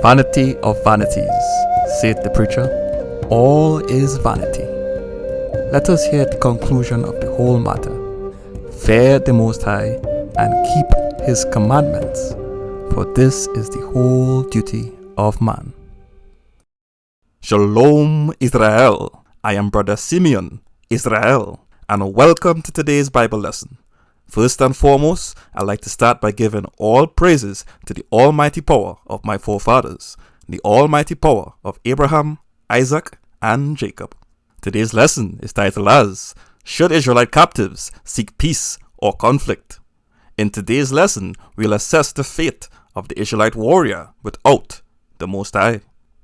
Vanity of vanities, saith the preacher, all is vanity. Let us hear the conclusion of the whole matter. Fear the Most High, and keep His commandments, for this is the whole duty of man. Shalom, Israel. I am Brother Simeon, Israel, and welcome to today's Bible lesson. First and foremost, I'd like to start by giving all praises to the almighty power of my forefathers, the almighty power of Abraham, Isaac, and Jacob. Today's lesson is titled as, Should Israelite Captives Seek Peace or Conflict? In today's lesson, we'll assess the fate of the Israelite warrior without the Most High.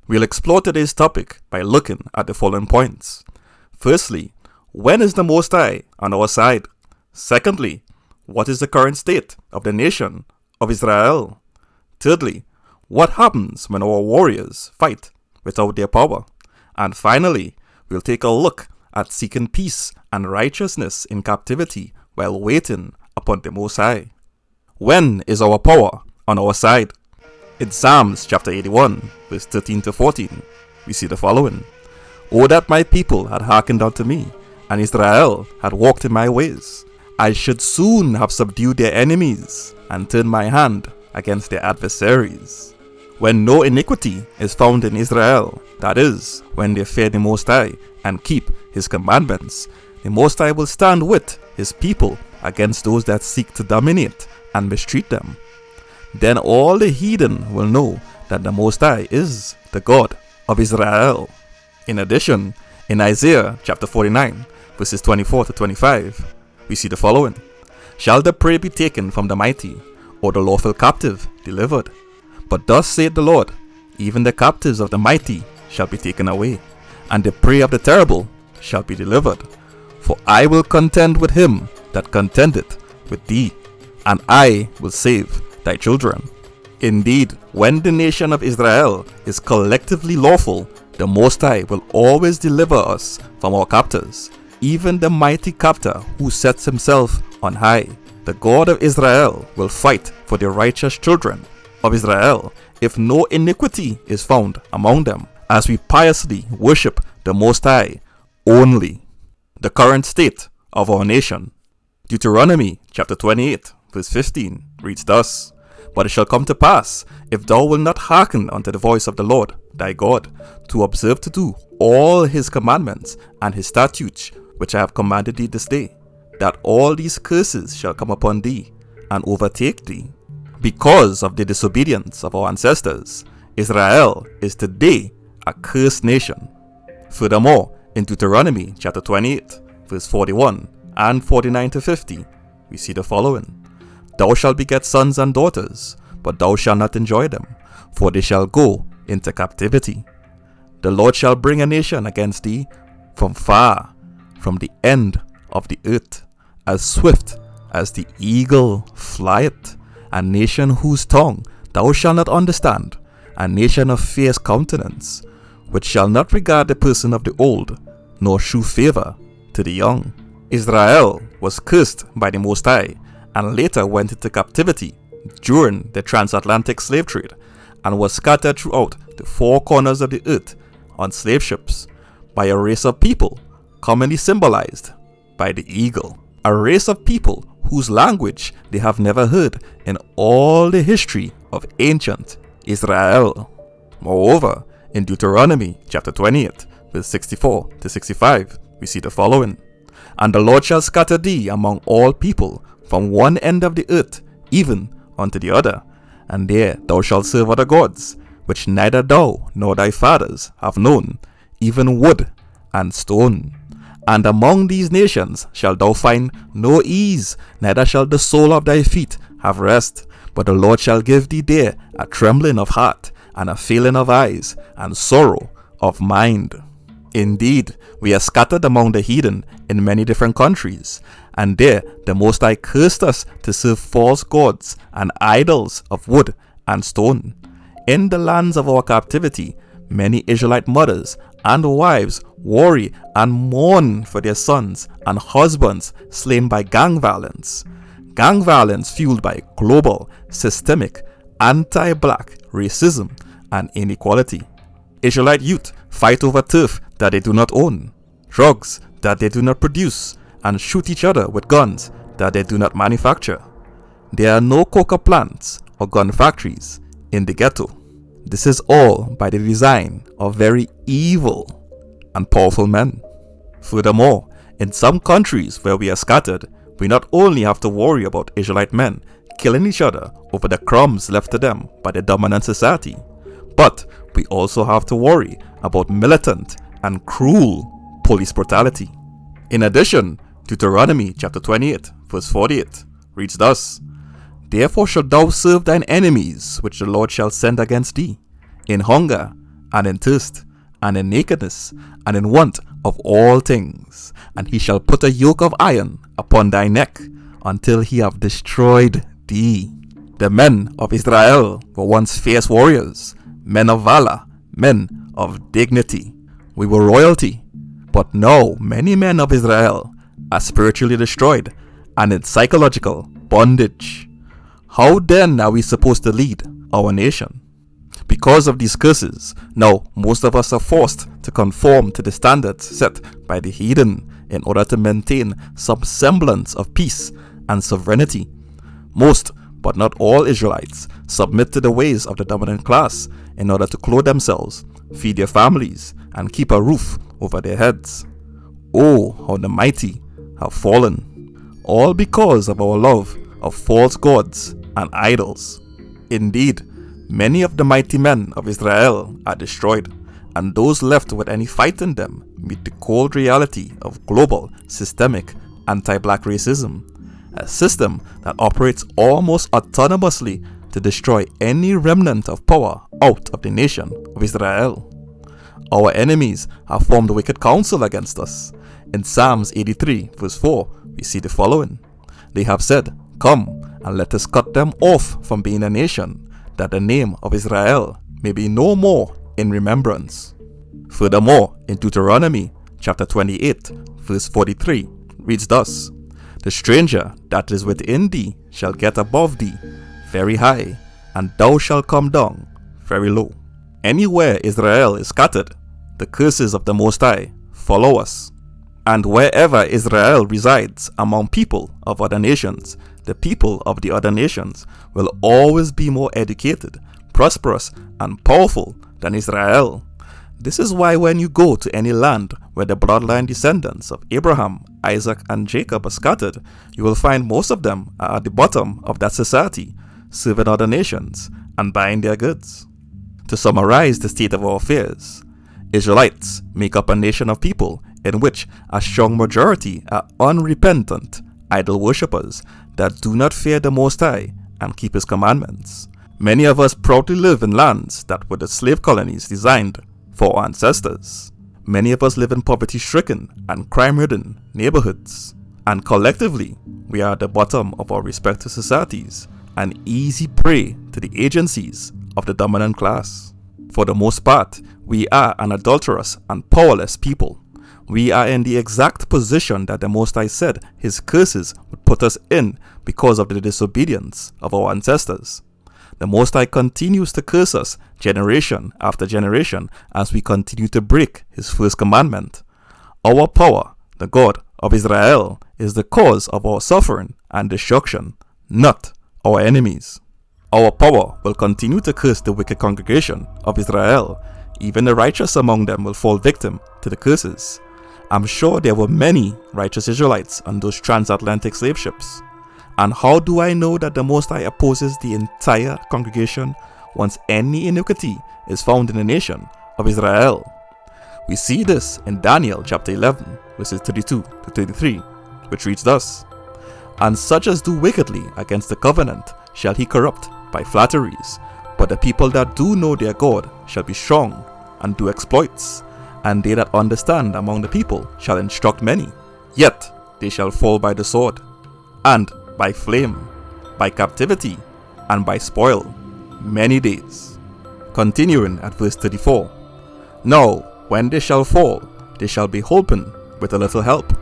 We'll explore today's topic by looking at the following points. Firstly, when is the Most High on our side? Secondly, what is the current state of the nation of Israel? Thirdly, what happens when our warriors fight without their power? And finally, we'll take a look at seeking peace and righteousness in captivity while waiting upon the Most High. When is our power on our side? In Psalms chapter 81, verse 13 to 14, we see the following. O that my people had hearkened unto me, and Israel had walked in my ways, I should soon have subdued their enemies, and turned my hand against their adversaries. When no iniquity is found in Israel, that is, when they fear the Most High and keep His commandments, the Most High will stand with His people against those that seek to dominate and mistreat them. Then all the heathen will know that the Most High is the God of Israel. In addition, in Isaiah chapter 49, verses 24 to 25, we see the following. Shall the prey be taken from the mighty, or the lawful captive delivered? But thus saith the Lord, even the captives of the mighty shall be taken away, and the prey of the terrible shall be delivered. For I will contend with him that contendeth with thee, and I will save thy children. Indeed, when the nation of Israel is collectively lawful, the Most High will always deliver us from our captors, even the mighty captor who sets himself on high. The God of Israel will fight for the righteous children of Israel if no iniquity is found among them, as we piously worship the Most High only. The current state of our nation. Deuteronomy chapter 28 verse 15 reads thus, But it shall come to pass, if thou wilt not hearken unto the voice of the Lord thy God, to observe to do all His commandments and His statutes, which I have commanded thee this day, that all these curses shall come upon thee and overtake thee. Because of the disobedience of our ancestors, Israel is today a cursed nation. Furthermore, in Deuteronomy chapter 28, verse 41 and 49 to 50, we see the following. Thou shalt beget sons and daughters, but thou shalt not enjoy them, for they shall go into captivity. The Lord shall bring a nation against thee from far, from the end of the earth, as swift as the eagle flieth, a nation whose tongue thou shalt not understand, a nation of fierce countenance, which shall not regard the person of the old, nor shew favour to the young. Israel was cursed by the Most High, and later went into captivity during the transatlantic slave trade, and was scattered throughout the four corners of the earth on slave ships by a race of people commonly symbolized by the eagle, a race of people whose language they have never heard in all the history of ancient Israel. Moreover, in Deuteronomy chapter 28, verse 64 to 65, we see the following. And the Lord shall scatter thee among all people from one end of the earth even unto the other, and there thou shalt serve other gods, which neither thou nor thy fathers have known, even wood and stone. And among these nations shalt thou find no ease, neither shall the sole of thy feet have rest, but the Lord shall give thee there a trembling of heart, and a failing of eyes, and sorrow of mind. Indeed, we are scattered among the heathen in many different countries, and there the Most High cursed us to serve false gods and idols of wood and stone. In the lands of our captivity, many Israelite mothers and wives worry and mourn for their sons and husbands slain by gang violence. Gang violence fueled by global, systemic, anti-black racism and inequality. Israelite youth fight over turf that they do not own, drugs that they do not produce, and shoot each other with guns that they do not manufacture. There are no coca plants or gun factories in the ghetto. This is all by the design of very evil and powerful men. Furthermore, in some countries where we are scattered, we not only have to worry about Israelite men killing each other over the crumbs left to them by the dominant society, but we also have to worry about militant and cruel police brutality. In addition, Deuteronomy chapter 28 verse 48 reads thus, "Therefore shalt thou serve thine enemies which the Lord shall send against thee, in hunger, and in thirst, and in nakedness, and in want of all things. And he shall put a yoke of iron upon thy neck, until he have destroyed thee." The men of Israel were once fierce warriors, men of valor, men of dignity. We were royalty. But now many men of Israel are spiritually destroyed and in psychological bondage. How then are we supposed to lead our nation? Because of these curses, now most of us are forced to conform to the standards set by the heathen in order to maintain some semblance of peace and sovereignty. Most, but not all Israelites, submit to the ways of the dominant class in order to clothe themselves, feed their families, and keep a roof over their heads. Oh, how the mighty have fallen, all because of our love of false gods and idols. Indeed, many of the mighty men of Israel are destroyed, and those left with any fight in them meet the cold reality of global, systemic, anti-black racism, a system that operates almost autonomously to destroy any remnant of power out of the nation of Israel. Our enemies have formed a wicked counsel against us. In Psalms 83 verse 4, we see the following. They have said, "Come, and let us cut them off from being a nation, that the name of Israel may be no more in remembrance." Furthermore, in Deuteronomy chapter 28 verse 43 reads thus, "The stranger that is within thee shall get above thee very high, and thou shalt come down very low." Anywhere Israel is scattered, the curses of the Most High follow us. And wherever Israel resides among people of other nations, the people of the other nations will always be more educated, prosperous, and powerful than Israel. This is why when you go to any land where the bloodline descendants of Abraham, Isaac, and Jacob are scattered, you will find most of them are at the bottom of that society, serving other nations and buying their goods. To summarize the state of our affairs, Israelites make up a nation of people in which a strong majority are unrepentant idol worshippers that do not fear the Most High and keep His commandments. Many of us proudly live in lands that were the slave colonies designed for our ancestors. Many of us live in poverty-stricken and crime-ridden neighborhoods. And collectively, we are at the bottom of our respective societies, an easy prey to the agencies of the dominant class. For the most part, we are an adulterous and powerless people. We are in the exact position that the Most High said His curses would put us in because of the disobedience of our ancestors. The Most High continues to curse us generation after generation as we continue to break His first commandment. Our power, the God of Israel, is the cause of our suffering and destruction, not our enemies. Our power will continue to curse the wicked congregation of Israel. Even the righteous among them will fall victim to the curses. I'm sure there were many righteous Israelites on those transatlantic slave ships. And how do I know that the Most High opposes the entire congregation once any iniquity is found in the nation of Israel? We see this in Daniel chapter 11, verses 32 to 33, which reads thus, "And such as do wickedly against the covenant shall he corrupt by flatteries, but the people that do know their God shall be strong and do exploits, and they that understand among the people shall instruct many. Yet they shall fall by the sword, and by flame, by captivity, and by spoil, many days." Continuing at verse 34, "Now when they shall fall, they shall be holpen with a little help,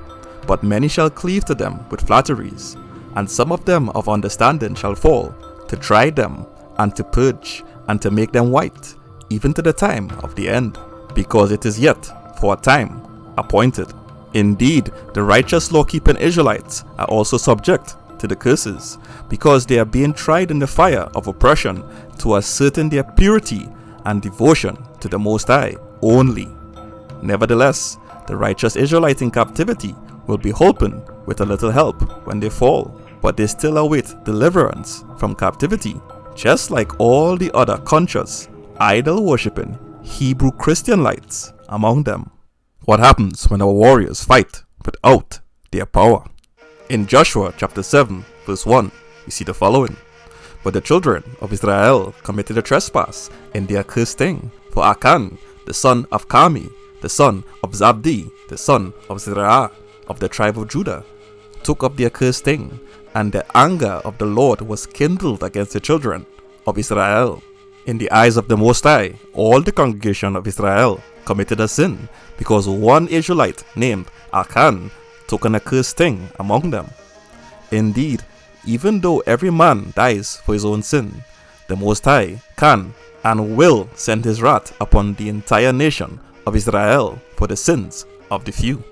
but many shall cleave to them with flatteries, and some of them of understanding shall fall, to try them, and to purge, and to make them white, even to the time of the end, because it is yet for a time appointed. Indeed, the righteous law-keeping Israelites are also subject to the curses, because they are being tried in the fire of oppression to ascertain their purity and devotion to the Most High only. Nevertheless, the righteous Israelite in captivity will be holpen with a little help when they fall, but they still await deliverance from captivity, just like all the other conscious, idol-worshipping Hebrew Christianites among them. What happens when our warriors fight without their power? In Joshua chapter 7 verse 1, we see the following. But the children of Israel committed a trespass in their accursed thing, for Achan, the son of Carmi, the son of Zabdi, the son of Zerah, of the tribe of Judah, took up the accursed thing, and the anger of the Lord was kindled against the children of Israel. In the eyes of the Most High, all the congregation of Israel committed a sin, because one Israelite named Achan took an accursed thing among them. Indeed, even though every man dies for his own sin, the Most High can and will send his wrath upon the entire nation of Israel for the sins of the few.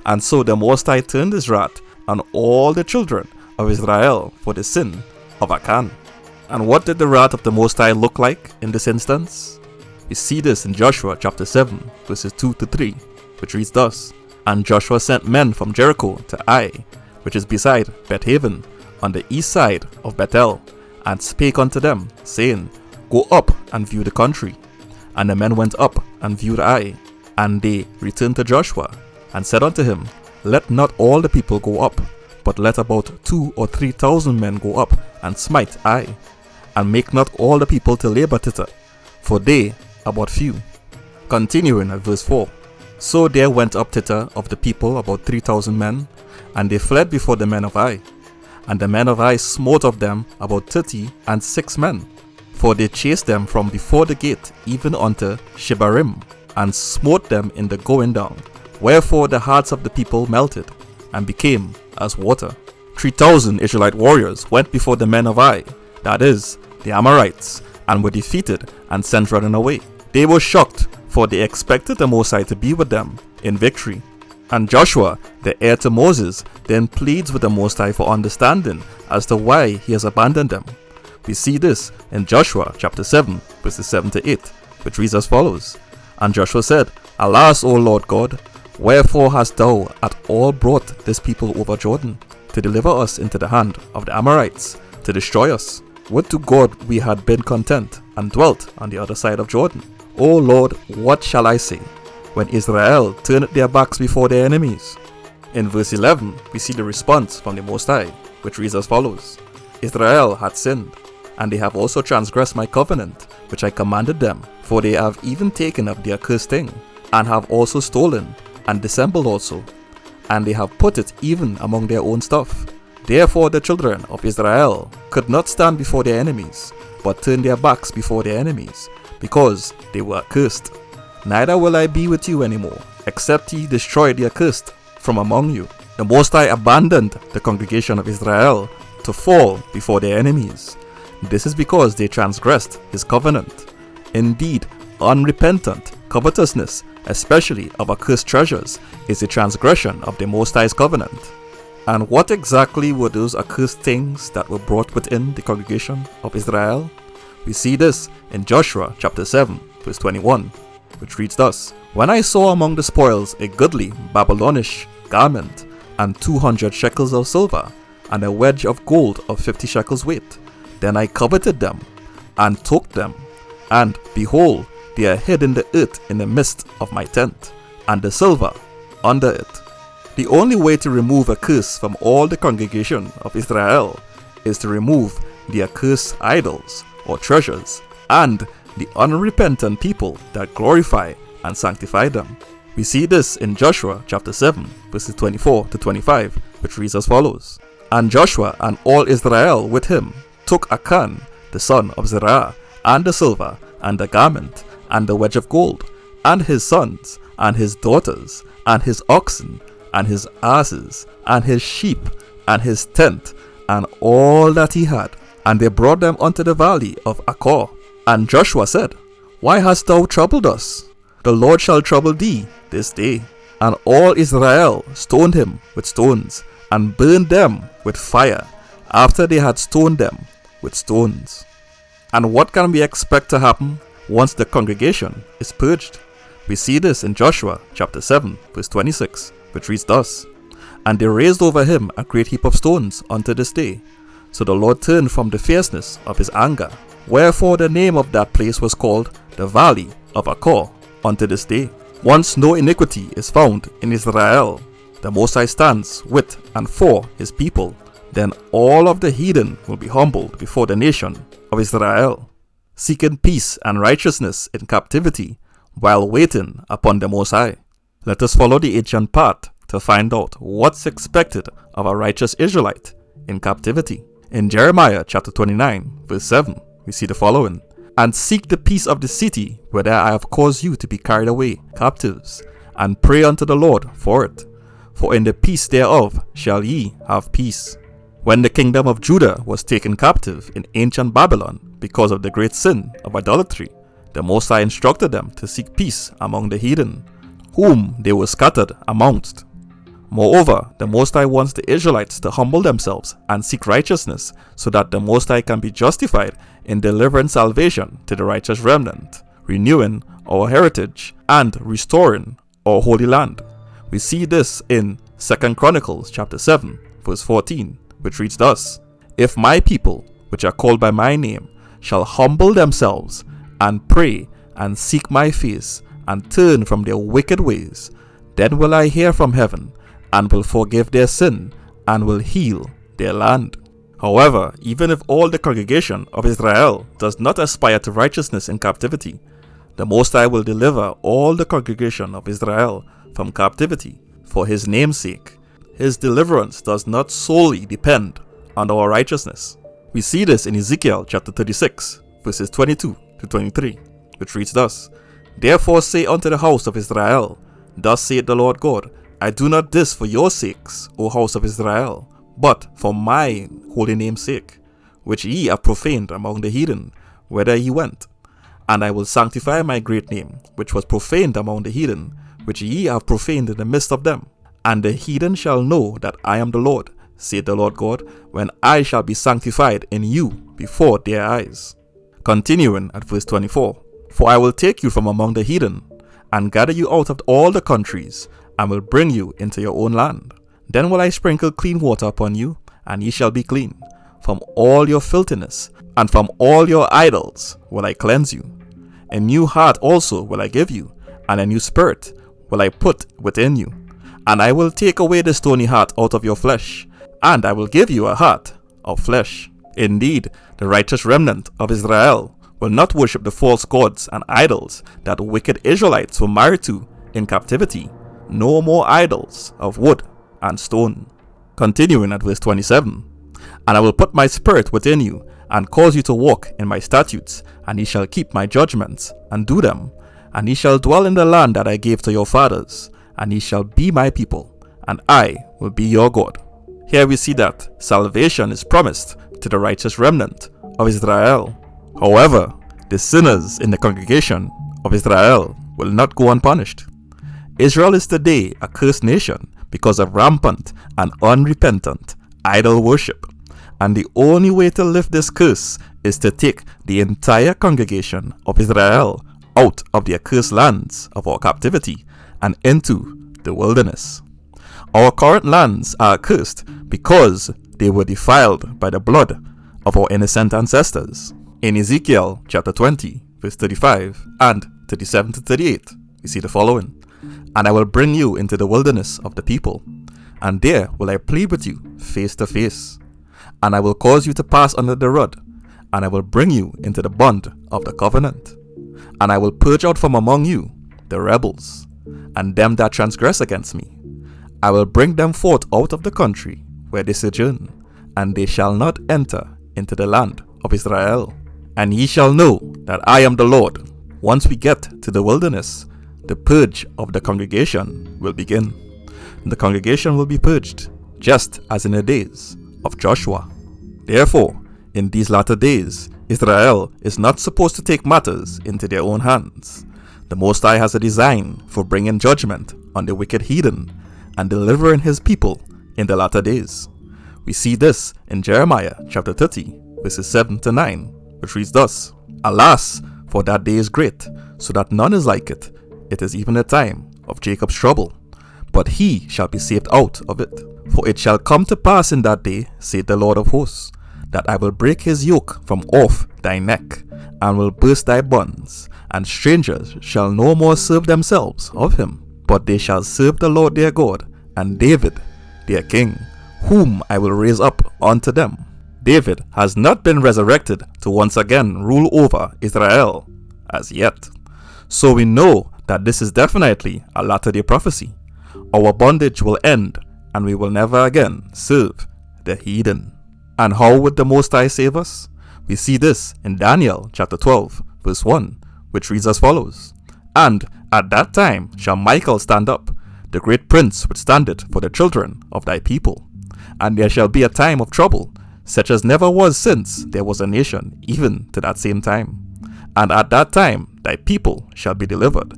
And so the Most High turned his wrath on all the children of Israel for the sin of Achan. And what did the wrath of the Most High look like in this instance? We see this in Joshua chapter 7 verses 2 to 3, which reads thus. And Joshua sent men from Jericho to Ai, which is beside Bethaven, on the east side of Bethel, and spake unto them, saying, Go up and view the country. And the men went up and viewed Ai. And they returned to Joshua, and said unto him, Let not all the people go up, but let about 2,000 or 3,000 men go up and smite Ai, and make not all the people to labor thither, for they are but few. Continuing at verse 4. So there went up thither of the people about 3,000 men, and they fled before the men of Ai. And the men of Ai smote of them about 36 men, for they chased them from before the gate even unto Shebarim, and smote them in the going down. Wherefore the hearts of the people melted, and became as water. 3,000 Israelite warriors went before the men of Ai, that is, the Amorites, and were defeated and sent running away. They were shocked, for they expected the Most High to be with them in victory. And Joshua, the heir to Moses, then pleads with the Most High for understanding as to why he has abandoned them. We see this in Joshua chapter 7 verses 7 to 8, which reads as follows. And Joshua said, Alas, O Lord God, wherefore hast thou at all brought this people over Jordan, to deliver us into the hand of the Amorites, to destroy us? Would to God we had been content, and dwelt on the other side of Jordan. O Lord, what shall I say, when Israel turned their backs before their enemies? In verse 11, we see the response from the Most High, which reads as follows. Israel hath sinned, and they have also transgressed my covenant, which I commanded them, for they have even taken up the accursed thing, and have also stolen, and dissembled also, and they have put it even among their own stuff. Therefore the children of Israel could not stand before their enemies, but turned their backs before their enemies, because they were accursed. Neither will I be with you anymore, except ye destroy the accursed from among you. The Most High abandoned the congregation of Israel to fall before their enemies. This is because they transgressed his covenant. Indeed, unrepentant covetousness, especially of accursed treasures, is a transgression of the Most High's covenant. And what exactly were those accursed things that were brought within the congregation of Israel? We see this in Joshua chapter 7 verse 21, which reads thus. When I saw among the spoils a goodly Babylonish garment, and 200 shekels of silver, and a wedge of gold of 50 shekels weight, then I coveted them, and took them, and behold, they are hid in the earth in the midst of my tent, and the silver under it. The only way to remove a curse from all the congregation of Israel is to remove the accursed idols or treasures and the unrepentant people that glorify and sanctify them. We see this in Joshua chapter 7 verses 24 to 25, which reads as follows. And Joshua and all Israel with him took Achan the son of Zerah, and the silver, and the garment, and the wedge of gold, and his sons, and his daughters, and his oxen, and his asses, and his sheep, and his tent, and all that he had, and they brought them unto the valley of Achor. And Joshua said, Why hast thou troubled us? The Lord shall trouble thee this day. And all Israel stoned him with stones, and burned them with fire, after they had stoned them with stones. And what can we expect to happen once the congregation is purged? We see this in Joshua chapter 7 verse 26, which reads thus, And they raised over him a great heap of stones unto this day. So the Lord turned from the fierceness of his anger. Wherefore the name of that place was called the Valley of Achor unto this day. Once no iniquity is found in Israel, the Most High stands with and for his people, then all of the heathen will be humbled before the nation of Israel, seeking peace and righteousness in captivity while waiting upon the Most High. Let us follow the ancient path to find out what's expected of a righteous Israelite in captivity. In Jeremiah chapter 29 verse 7, we see the following, And seek the peace of the city whither I have caused you to be carried away captives, and pray unto the Lord for it. For in the peace thereof shall ye have peace. When the kingdom of Judah was taken captive in ancient Babylon because of the great sin of idolatry, the Most High instructed them to seek peace among the heathen, whom they were scattered amongst. Moreover, the Most High wants the Israelites to humble themselves and seek righteousness, so that the Most High can be justified in delivering salvation to the righteous remnant, renewing our heritage, and restoring our holy land. We see this in 2 Chronicles chapter 7, verse 14, which reads thus, If my people, which are called by my name, shall humble themselves, and pray, and seek my face, and turn from their wicked ways, then will I hear from heaven, and will forgive their sin, and will heal their land. However, even if all the congregation of Israel does not aspire to righteousness in captivity, the Most High will deliver all the congregation of Israel from captivity for his name's sake. His deliverance does not solely depend on our righteousness. We see this in Ezekiel chapter 36, verses 22 to 23, which reads thus, Therefore say unto the house of Israel, Thus saith the Lord God, I do not this for your sakes, O house of Israel, but for my holy name's sake, which ye have profaned among the heathen, whither ye went. And I will sanctify my great name, which was profaned among the heathen, which ye have profaned in the midst of them. And the heathen shall know that I am the Lord, saith the Lord God, when I shall be sanctified in you before their eyes. Continuing at verse 24, For I will take you from among the heathen, and gather you out of all the countries, and will bring you into your own land. Then will I sprinkle clean water upon you, and ye shall be clean. From all your filthiness, and from all your idols will I cleanse you. A new heart also will I give you, and a new spirit will I put within you. And I will take away the stony heart out of your flesh, and I will give you a heart of flesh. Indeed, the righteous remnant of Israel will not worship the false gods and idols that wicked Israelites were married to in captivity. No more idols of wood and stone. Continuing at verse 27, And I will put my spirit within you, and cause you to walk in my statutes, and ye shall keep my judgments, and do them. And ye shall dwell in the land that I gave to your fathers, and ye shall be my people, and I will be your God. Here we see that salvation is promised to the righteous remnant of Israel. However, the sinners in the congregation of Israel will not go unpunished. Israel is today a cursed nation because of rampant and unrepentant idol worship. And the only way to lift this curse is to take the entire congregation of Israel out of the accursed lands of our captivity and into the wilderness. Our current lands are accursed because they were defiled by the blood of our innocent ancestors. In Ezekiel chapter 20, verse 35 and 37 to 38, we see the following. And I will bring you into the wilderness of the people, and there will I plead with you face to face. And I will cause you to pass under the rod, and I will bring you into the bond of the covenant. And I will purge out from among you the rebels, and them that transgress against me. I will bring them forth out of the country where they sojourn, and they shall not enter into the land of Israel. And ye shall know that I am the Lord. Once we get to the wilderness, the purge of the congregation will begin. The congregation will be purged, just as in the days of Joshua. Therefore, In these latter days, Israel is not supposed to take matters into their own hands. The Most High has a design for bringing judgment on the wicked heathen and delivering his people in the latter days. We see this in Jeremiah chapter 30, verses 7 to 9, which reads thus: Alas, for that day is great, so that none is like it. It is even a time of Jacob's trouble, but he shall be saved out of it. For it shall come to pass in that day, saith the Lord of hosts, that I will break his yoke from off thy neck, and will burst thy bonds, and strangers shall no more serve themselves of him, but they shall serve the Lord their God, and David their king, whom I will raise up unto them. David has not been resurrected to once again rule over Israel as yet. So we know that this is definitely a latter-day prophecy. Our bondage will end, and we will never again serve the heathen. And how would the Most High save us? We see this in Daniel chapter 12, verse 1, which reads as follows: And at that time shall Michael stand up, the great prince which standeth for the children of thy people. And there shall be a time of trouble, such as never was since there was a nation, even to that same time. And at that time thy people shall be delivered,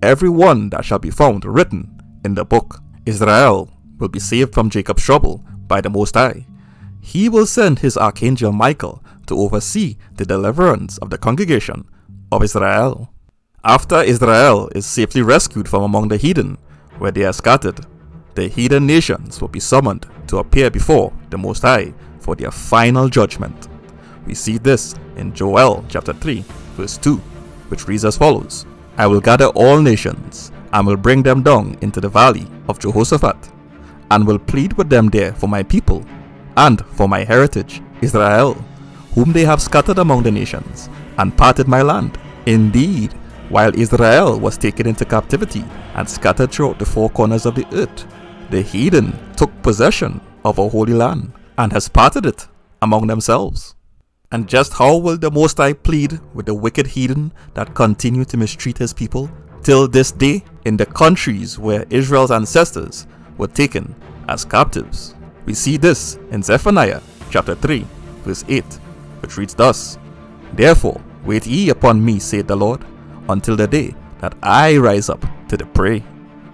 every one that shall be found written in the book. Israel will be saved from Jacob's trouble by the Most High. He will send his archangel Michael to oversee the deliverance of the congregation of Israel. After Israel is safely rescued from among the heathen, where they are scattered, the heathen nations will be summoned to appear before the Most High for their final judgment. We see this in Joel chapter 3, verse 2, which reads as follows: I will gather all nations, and will bring them down into the valley of Jehoshaphat, and will plead with them there for my people, and for my heritage, Israel, whom they have scattered among the nations, and parted my land. Indeed, while Israel was taken into captivity and scattered throughout the four corners of the earth, the heathen took possession of our holy land, and has parted it among themselves. And just how will the Most High plead with the wicked heathen that continue to mistreat his people till this day in the countries where Israel's ancestors were taken as captives? We see this in Zephaniah chapter 3, verse 8, which reads thus: Therefore wait ye upon me, saith the Lord, until the day that I rise up to the prey.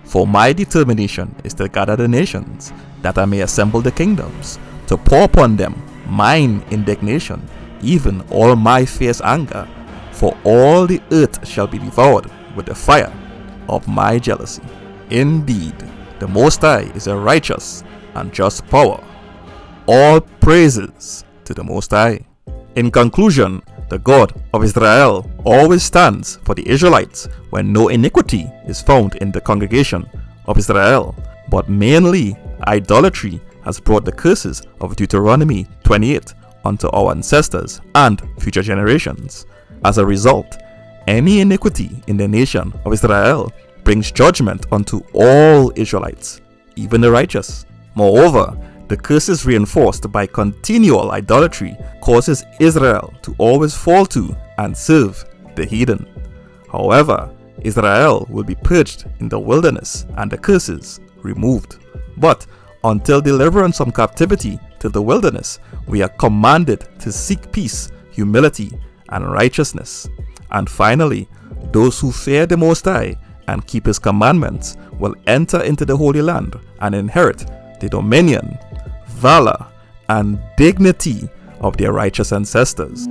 For my determination is to gather the nations, that I may assemble the kingdoms, to pour upon them mine indignation, even all my fierce anger. For all the earth shall be devoured with the fire of my jealousy. Indeed, the Most High is a righteous and just power. All praises to the Most High. In conclusion, the God of Israel always stands for the Israelites when no iniquity is found in the congregation of Israel, but mainly idolatry has brought the curses of Deuteronomy 28 unto our ancestors and future generations. As a result, any iniquity in the nation of Israel brings judgment unto all Israelites, even the righteous. Moreover, the curses reinforced by continual idolatry causes Israel to always fall to and serve the heathen. However, Israel will be purged in the wilderness and the curses removed. But until deliverance from captivity to the wilderness, we are commanded to seek peace, humility, and righteousness. And finally, those who fear the Most High and keep his commandments will enter into the Holy Land and inherit the dominion, valor, and dignity of their righteous ancestors.